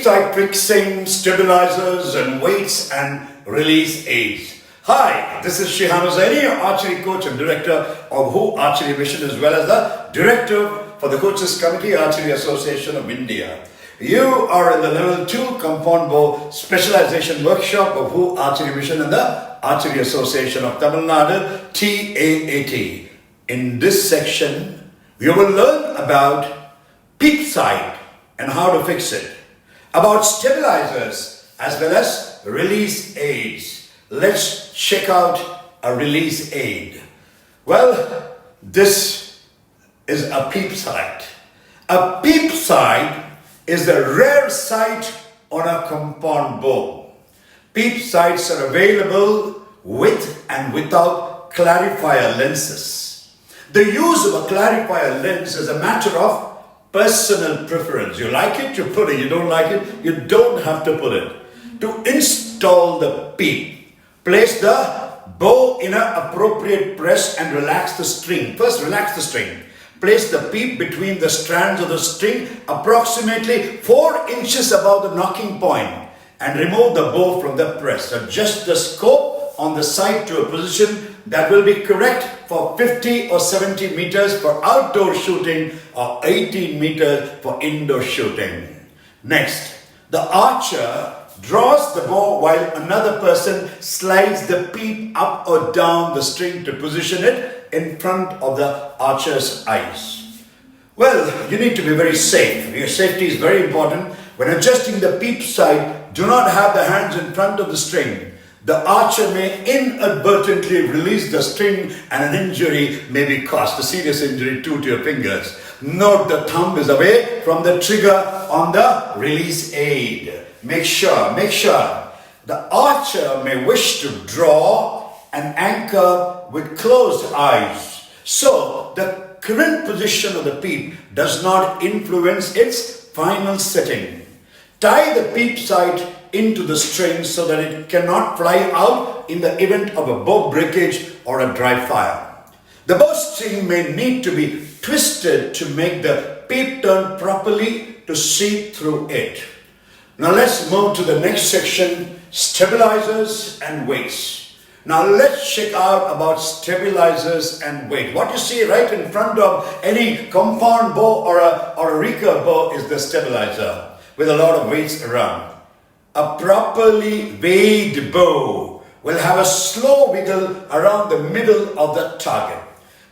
sight fixing, stabilizers and weights and release aids. Hi, this is Shehan Hossaini, your archery coach and director of Who Archery Mission, as well as the director for the Coaches Committee, Archery Association of India. You are in the level 2 compound bow specialization workshop of Who Archery Mission and the Archery Association of Tamil Nadu, TAAT. In this section, you will learn about peep sight and how to fix it, about stabilizers as well as release aids. Let's check out a release aid. Well, this is a peep sight. A peep sight is the rare sight on a compound bow. Peep sights are available with and without clarifier lenses. The use of a clarifier lens is a matter of personal preference. You like it, you put it. You don't like it, you don't have to put it. To install the peep, place the bow in an appropriate press and relax the string. First, relax the string. Place the peep between the strands of the string approximately 4 inches above the knocking point and remove the bow from the press. Adjust the scope on the sight to a position that will be correct for 50 or 70 meters for outdoor shooting or 18 meters for indoor shooting. Next, the archer draws the bow while another person slides the peep up or down the string to position it in front of the archer's eyes. Well, you need to be very safe. Your safety is very important. When adjusting the peep sight, do not have the hands in front of the string. The archer may inadvertently release the string and an injury may be caused, a serious injury too to your fingers. Note the thumb is away from the trigger on the release aid. Make sure the archer may wish to draw an anchor with closed eyes. So the current position of the peep does not influence its final setting. Tie the peep sight into the string so that it cannot fly out in the event of a bow breakage or a dry fire. The bowstring may need to be twisted to make the peep turn properly to see through it. Now let's move to the next section, stabilizers and weights. Now let's check out about stabilizers and weight. What you see right in front of any compound bow or a recurve bow is the stabilizer with a lot of weights around. A properly weighed bow will have a slow wiggle around the middle of the target.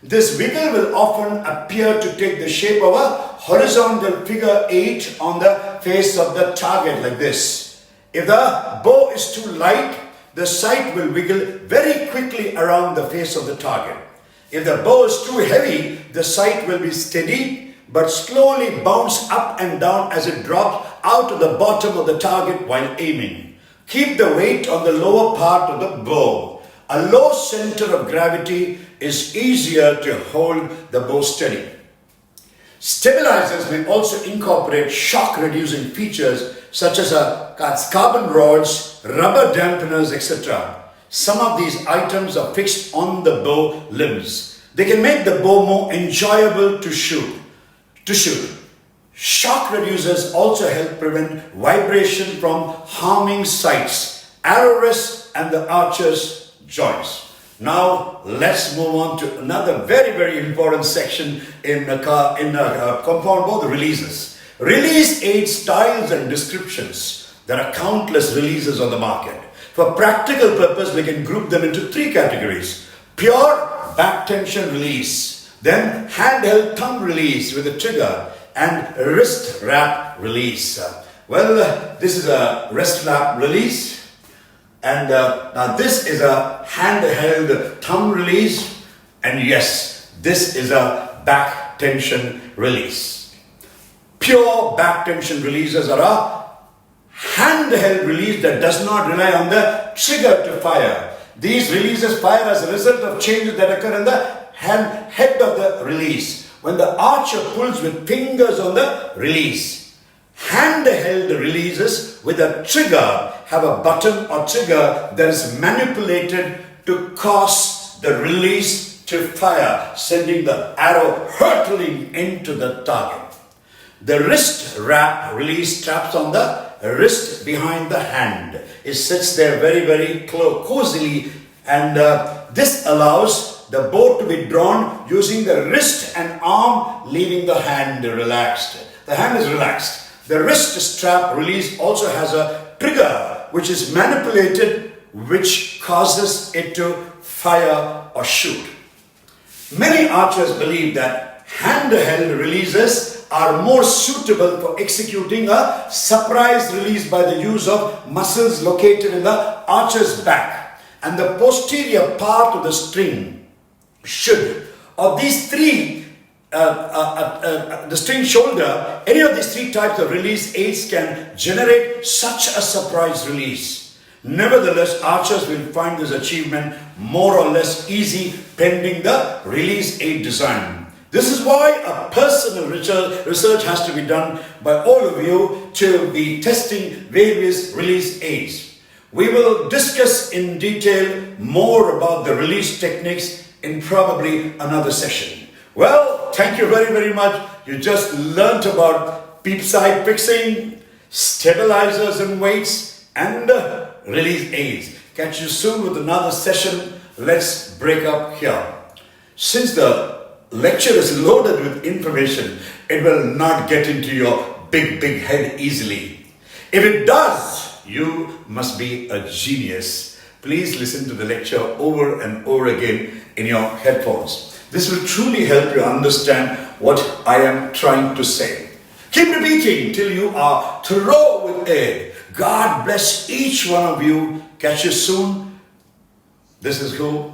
This wiggle will often appear to take the shape of a horizontal figure 8 on the face of the target like this. If the bow is too light, the sight will wiggle very quickly around the face of the target. If the bow is too heavy, the sight will be steady but slowly bounce up and down as it drops out of the bottom of the target while aiming. Keep the weight on the lower part of the bow. A low center of gravity is easier to hold the bow steady. Stabilizers may also incorporate shock reducing features such as carbon rods, rubber dampeners, etc. Some of these items are fixed on the bow limbs. They can make the bow more enjoyable to shoot. Shock reducers also help prevent vibration from harming sights, arrow rests and the archer's joints. Now let's move on to another very important section in a compound bow, the releases. Release aid styles and descriptions. There are countless releases on the market. For practical purpose, we can group them into 3 categories. Pure back tension release, then handheld thumb release with a trigger, and wrist wrap release. Well, this is a wrist wrap release, and now this is a handheld thumb release, and yes, this is a back tension release. Pure back tension releases are a handheld release that does not rely on the trigger to fire. These releases fire as a result of changes that occur in the head of the release when the archer pulls with fingers on the release. Handheld releases with a trigger have a button or trigger that is manipulated to cause the release to fire, sending the arrow hurtling into the target. The wrist wrap release straps on the wrist behind the hand. It sits there very, very cozily, and this allows the bow to be drawn using the wrist and arm, leaving the hand relaxed. The hand is relaxed. The wrist strap release also has a trigger which is manipulated, which causes it to fire or shoot. Many archers believe that handheld releases are more suitable for executing a surprise release by the use of muscles located in the archer's back and the posterior part of the string should. Of these three, the string shoulder, any of these three types of release aids can generate such a surprise release. Nevertheless, archers will find this achievement more or less easy pending the release aid design. This is why a personal research has to be done by all of you to be testing various release aids. We will discuss in detail more about the release techniques in probably another session. Well, thank you very, very much. You just learnt about peep side fixing, stabilizers and weights, and release aids. Catch you soon with another session. Let's break up here. Since the lecture is loaded with information, it will not get into your big head easily. If it does, you must be a genius. Please listen to the lecture over and over again in your headphones. This will truly help you understand what I am trying to say. Keep repeating till you are thorough with it. God bless each one of you. Catch you soon. This is who?